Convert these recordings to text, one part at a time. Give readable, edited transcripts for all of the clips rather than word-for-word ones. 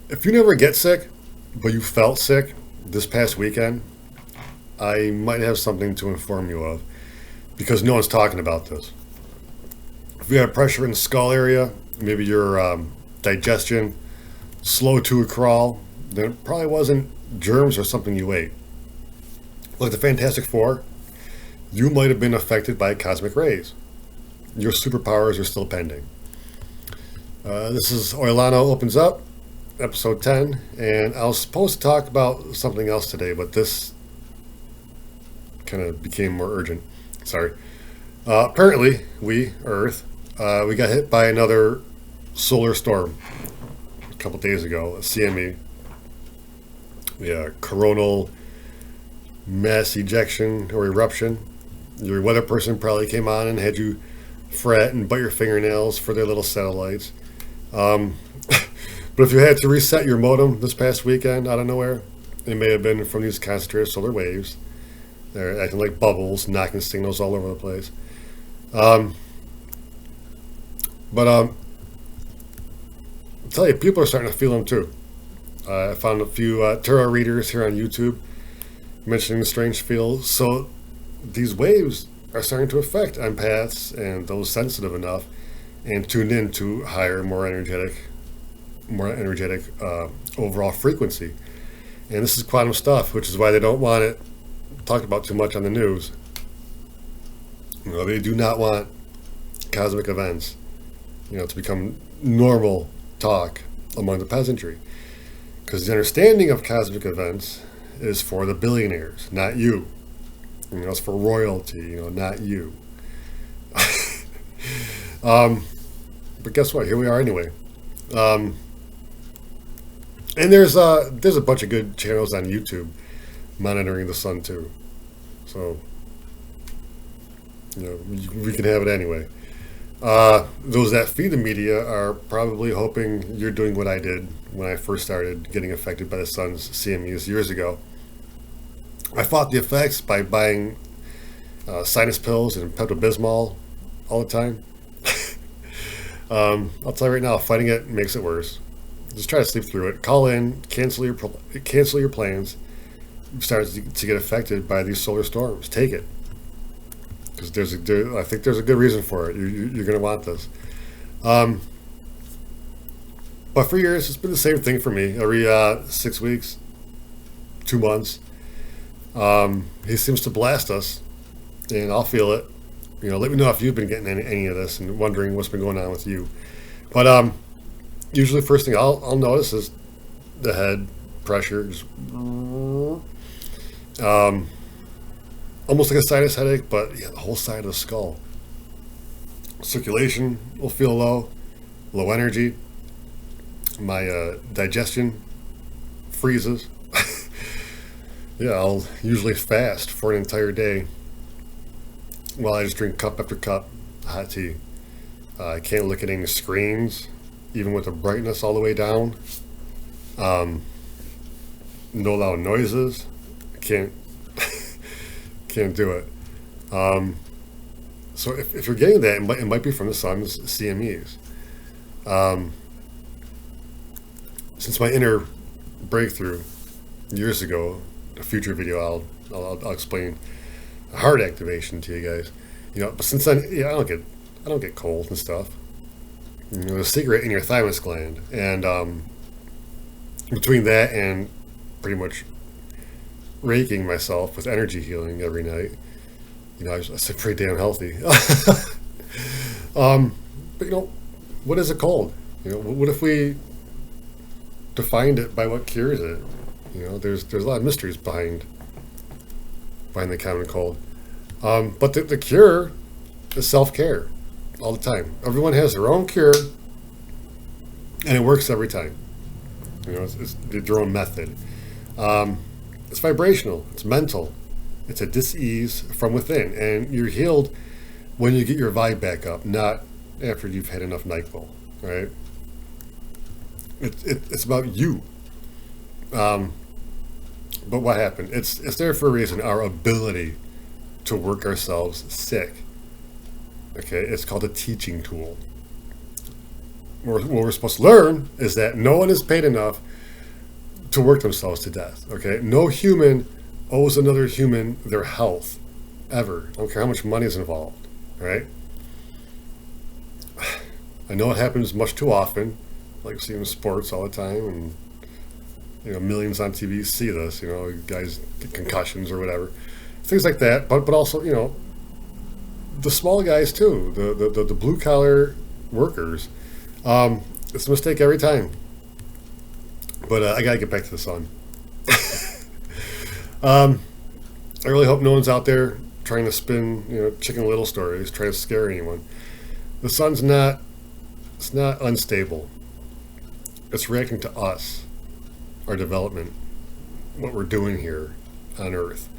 If you never get sick, but you felt sick this past weekend, I might have something to inform you of because no one's talking about this. If you have pressure in the skull area, maybe your digestion slow to a crawl, then it probably wasn't germs or something you ate. Like the Fantastic Four, you might have been affected by cosmic rays. Your superpowers are still pending. This is Oilano Opens Up, episode 10, and I was supposed to talk about something else today, but this kind of became more urgent. Sorry. Apparently, Earth, we got hit by another solar storm a couple days ago, a CME. Yeah, coronal mass ejection or eruption. Your weather person probably came on and had you fret and bite your fingernails for their little satellites. Um, but if you had to reset your modem this past weekend out of nowhere, it may have been from these concentrated solar waves. They're acting like bubbles, knocking signals all over the place. Um, but I'll tell you, people are starting to feel them too. I found a few tarot readers here on YouTube mentioning the strange feels. So these waves are starting to affect empaths and those sensitive enough and tuned in to higher, more energetic overall frequency. And this is quantum stuff, which is why they don't want it talked about too much on the news. You know, they do not want cosmic events, to become normal talk among the peasantry. Because the understanding of cosmic events is for the billionaires, not you. It's for royalty, not you. But guess what? Here we are anyway. And there's a bunch of good channels on YouTube monitoring the sun too. So, we can have it anyway. Those that feed the media are probably hoping you're doing what I did when I first started getting affected by the sun's CMEs years ago. I fought the effects by buying sinus pills and Pepto-Bismol all the time. I'll tell you right now, fighting it makes it worse. Just try to sleep through it. Call in, cancel your plans. Start to get affected by these solar storms. Take it, because I think there's a good reason for it. You're going to want this. But for years, it's been the same thing for me. Every 6 weeks, 2 months, he seems to blast us, and I'll feel it. Let me know if you've been getting any of this and wondering what's been going on with you. But usually, first thing I'll notice is the head pressure, just, almost like a sinus headache, but the whole side of the skull. Circulation will feel low energy. My digestion freezes. Yeah, I'll usually fast for an entire day while I just drink cup after cup of hot tea. I can't look at any screens, even with the brightness all the way down. No loud noises. I can't do it. So if you're getting that, it might be from the sun's CMEs. Since my inner breakthrough years ago, a future video I'll explain heart activation to you guys. But since then, I don't get colds and stuff. The secret in your thymus gland, and between that and pretty much raking myself with energy healing every night, I stay pretty damn healthy. But what is a cold? What if we defined it by what cures it? There's a lot of mysteries behind the common cold. But the cure is self-care all the time. Everyone has their own cure, and it works every time. It's their own method. It's vibrational. It's mental. It's a dis-ease from within, and you're healed when you get your vibe back up, not after you've had enough NyQuil, right? It's about you. But what happened? It's there for a reason. Our ability to work ourselves sick. Okay, it's called a teaching tool. what we're supposed to learn is that no one is paid enough to work themselves to death. Okay, no human owes another human their health ever. I don't care how much money is involved. Right? I know it happens much too often, like seeing sports all the time, and millions on TV see this. Guys get concussions or whatever, things like that. But also, the small guys too, the blue collar workers. It's a mistake every time. But I gotta get back to the sun. I really hope no one's out there trying to spin Chicken Little stories, trying to scare anyone. The sun's not. It's not unstable. It's reacting to us, our development, what we're doing here on Earth.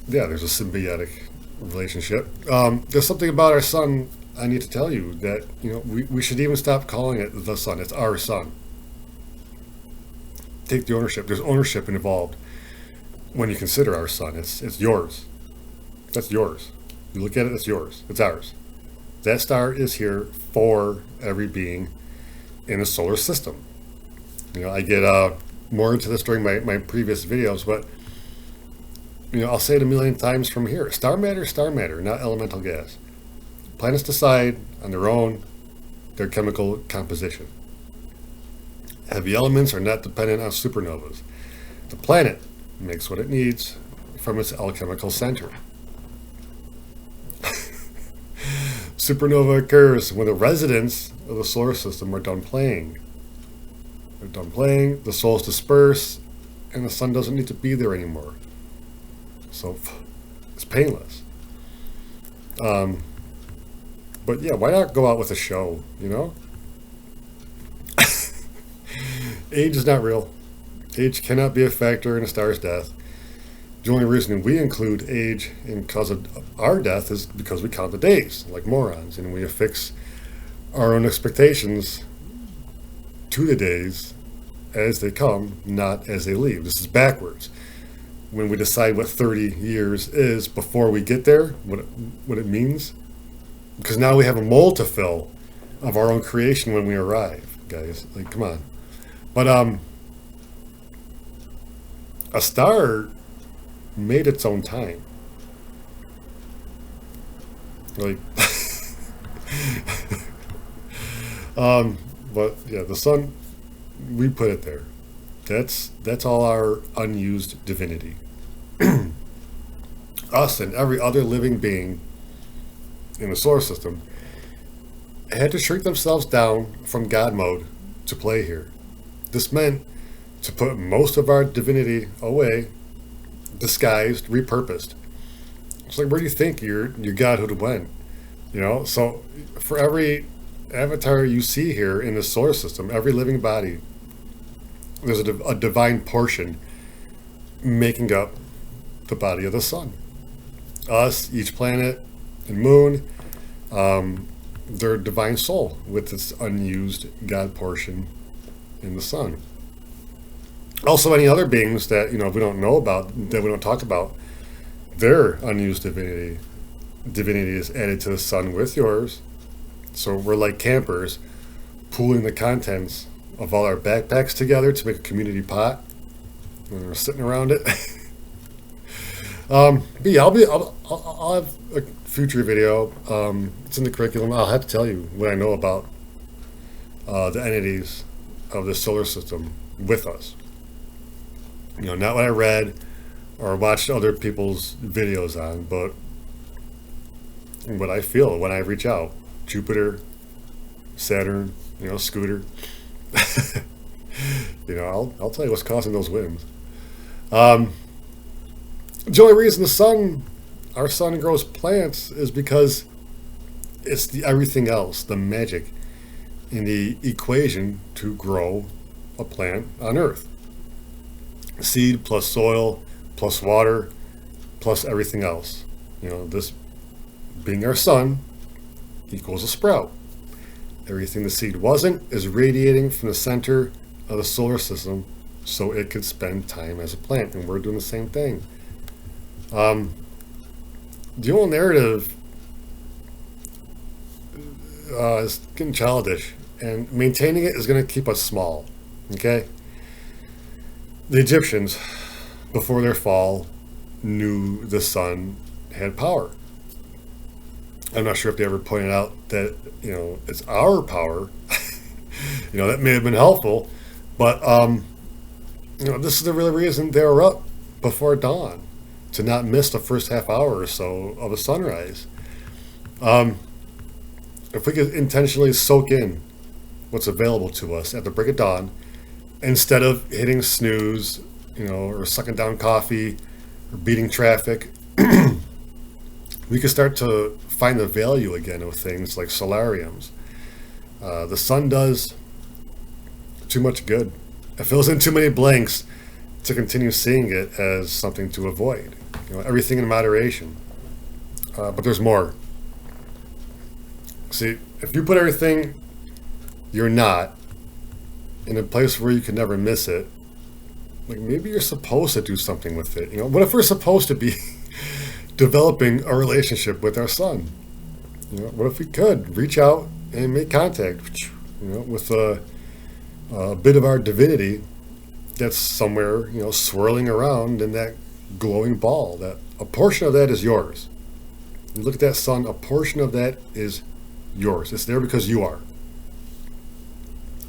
Yeah, there's a symbiotic relationship. There's something about our sun I need to tell you that we should even stop calling it the sun. It's our sun. Take the ownership. There's ownership involved when you consider our sun. It's yours. That's yours. You look at it, it's yours. It's ours. That star is here for every being in a solar system. I get more into this during my previous videos, but I'll say it a million times from here. Star matter, not elemental gas. Planets decide on their own their chemical composition. Heavy elements are not dependent on supernovas. The planet makes what it needs from its alchemical center. Supernova occurs when the residents of the solar system are done playing. They're done playing, the souls disperse, and the sun doesn't need to be there anymore. So it's painless. But yeah, why not go out with a show, Age is not real. Age cannot be a factor in a star's death. The only reason we include age in cause of our death is because we count the days like morons, and we affix our own expectations to the days as they come, not as they leave. This is backwards. When we decide what 30 years is before we get there, what it means, because now we have a mold to fill of our own creation when we arrive, guys. Like, come on. But a star made its own time. Like, but yeah, the sun, we put it there. That's all our unused divinity. Us and every other living being in the solar system had to shrink themselves down from God mode to play here. This meant to put most of our divinity away, disguised, repurposed. It's like, where do you think your godhood went? So for every avatar you see here in the solar system, every living body, there's a divine portion making up the body of the sun. Us, each planet and moon, their divine soul with its unused God portion in the sun. Also, any other beings that we don't know about, that we don't talk about, their unused divinity is added to the sun with yours. So we're like campers pooling the contents of all our backpacks together to make a community pot, and we're sitting around it. But yeah, I'll have a future video. It's in the curriculum. I'll have to tell you what I know about the entities of the solar system with us. Not what I read or watched other people's videos on, but what I feel when I reach out. Jupiter, Saturn, Scooter. I'll tell you what's causing those winds. The only reason our sun grows plants is because it's the everything else, the magic in the equation to grow a plant on Earth. Seed plus soil plus water plus everything else. This being our sun equals a sprout. Everything the seed wasn't is radiating from the center of the solar system so it could spend time as a plant, and we're doing the same thing. The whole narrative is getting childish, and maintaining it is going to keep us small. Okay? The Egyptians, before their fall, knew the sun had power. I'm not sure if they ever pointed out that, it's our power. That may have been helpful, but, this is the real reason they were up before dawn, to not miss the first half hour or so of a sunrise. If we could intentionally soak in what's available to us at the break of dawn, instead of hitting snooze, or sucking down coffee, or beating traffic, we could start to find the value again of things like solariums. The sun does too much good. It fills in too many blanks to continue seeing it as something to avoid. Everything in moderation. But there's more. See, if you put everything you're not in a place where you can never miss it, like maybe you're supposed to do something with it. What if we're supposed to be developing a relationship with our sun? What if we could reach out and make contact, with a bit of our divinity that's somewhere, swirling around in that glowing ball. That a portion of that is yours. You look at that sun, a portion of that is yours. It's there because you are.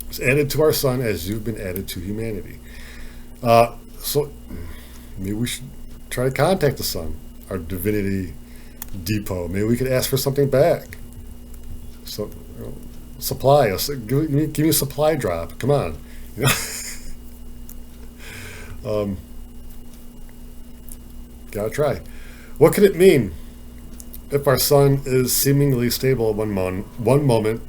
It's added to our sun as you've been added to humanity. So maybe we should try to contact the sun, our divinity depot. Maybe we could ask for something back. So, supply us. Give me a supply drop. Come on. Gotta try. What could it mean if our sun is seemingly stable at one moment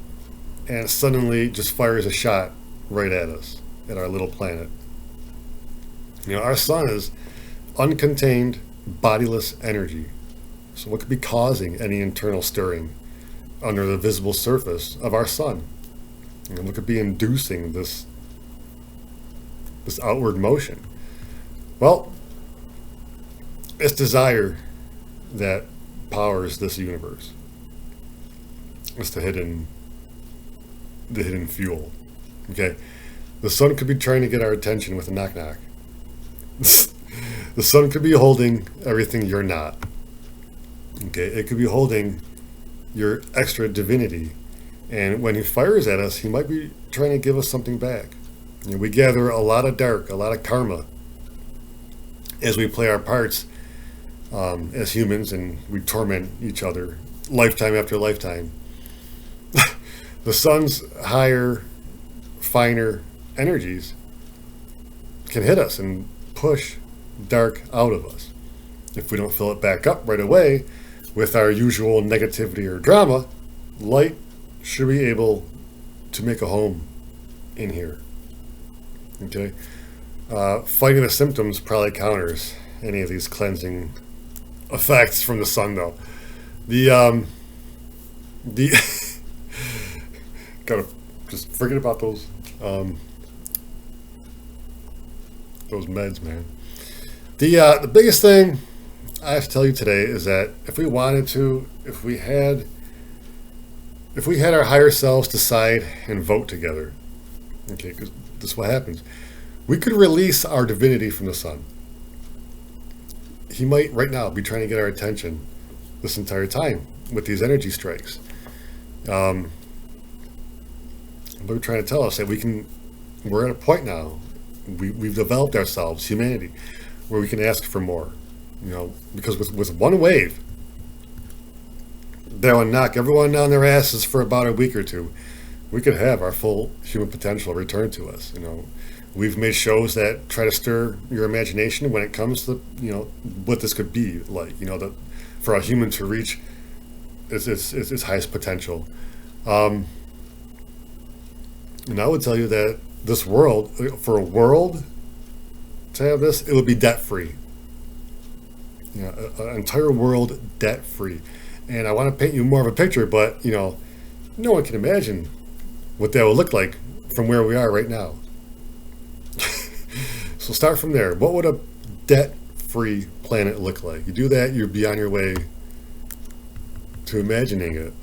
and suddenly just fires a shot right at us, at our little planet? Our sun is uncontained, bodiless energy. So what could be causing any internal stirring under the visible surface of our sun? What could be inducing this outward motion? Well, it's desire that powers this universe. It's the hidden fuel. Okay, the sun could be trying to get our attention with a knock knock. The sun could be holding everything you're not. Okay, it could be holding your extra divinity, and when he fires at us, he might be trying to give us something back. We gather a lot of dark, a lot of karma, as we play our parts as humans, and we torment each other lifetime after lifetime. The sun's higher, finer energies can hit us and push dark out of us. If we don't fill it back up right away with our usual negativity or drama, light should be able to make a home in here. Okay? Fighting the symptoms probably counters any of these cleansing effects from the sun, though. The gotta just forget about those meds, man. The biggest thing I have to tell you today is that if we wanted to, if we had our higher selves decide and vote together, okay, because this is what happens, we could release our divinity from the sun. He might right now be trying to get our attention this entire time with these energy strikes. But we're trying to tell us that we're at a point now, we've developed ourselves, humanity, where we can ask for more. Because with one wave, that would knock everyone on their asses for about a week or two. We could have our full human potential returned to us. We've made shows that try to stir your imagination when it comes to what this could be like. For a human to reach its highest potential. And I would tell you that this world, for a world to have this, it would be debt free. An entire world debt free. And I want to paint you more of a picture, but no one can imagine what that would look like from where we are right now. So start from there. What would a debt free planet look like? You do that, you'll be on your way to imagining it.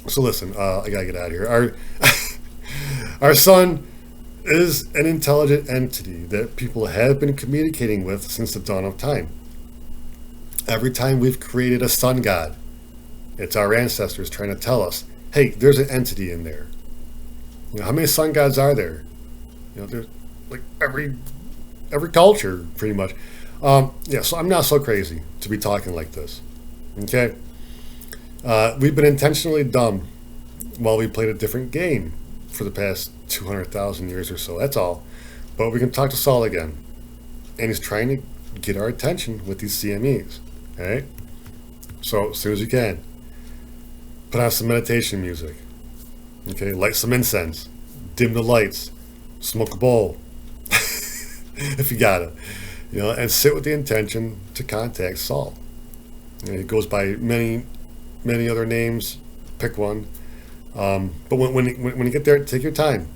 So listen, I gotta get out of here. Our sun is an intelligent entity that people have been communicating with since the dawn of time. Every time we've created a sun god, it's our ancestors trying to tell us, hey, there's an entity in there. How many sun gods are there? There's like every culture, pretty much. Yeah, so I'm not so crazy to be talking like this. Okay? We've been intentionally dumb while we played a different game for the past 200,000 years or so. That's all. But we can talk to Saul again. And he's trying to get our attention with these CMEs. All right? So, as soon as you can, put on some meditation music. Okay? Light some incense. Dim the lights. Smoke a bowl. If you got it. And sit with the intention to contact Saul. He goes by many other names. Pick one. But when you get there, take your time.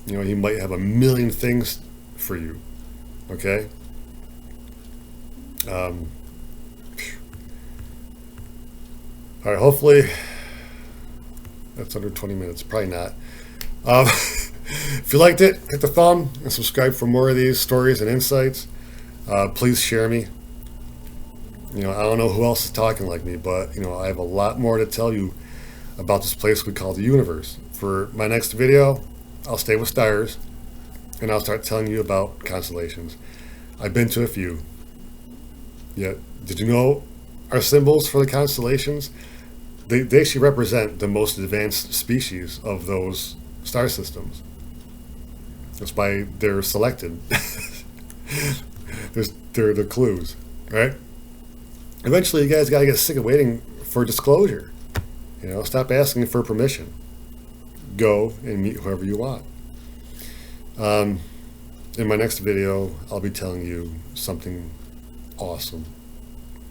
He might have a million things for you. Okay? All right, hopefully that's under 20 minutes. Probably not. If you liked it, hit the thumb and subscribe for more of these stories and insights. Please share me. I don't know who else is talking like me, but I have a lot more to tell you about this place we call the universe. For my next video, I'll stay with stars, and I'll start telling you about constellations. I've been to a few. Yet, did you know our symbols for the constellations? They actually represent the most advanced species of those star systems. That's why they're selected. They're the clues, right? Eventually, you guys got to get sick of waiting for disclosure. Stop asking for permission. Go and meet whoever you want. In my next video, I'll be telling you something awesome.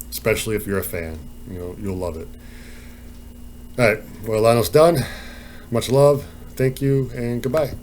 Especially if you're a fan. You'll love it. All right. Well, Lionel's done. Much love. Thank you, and goodbye.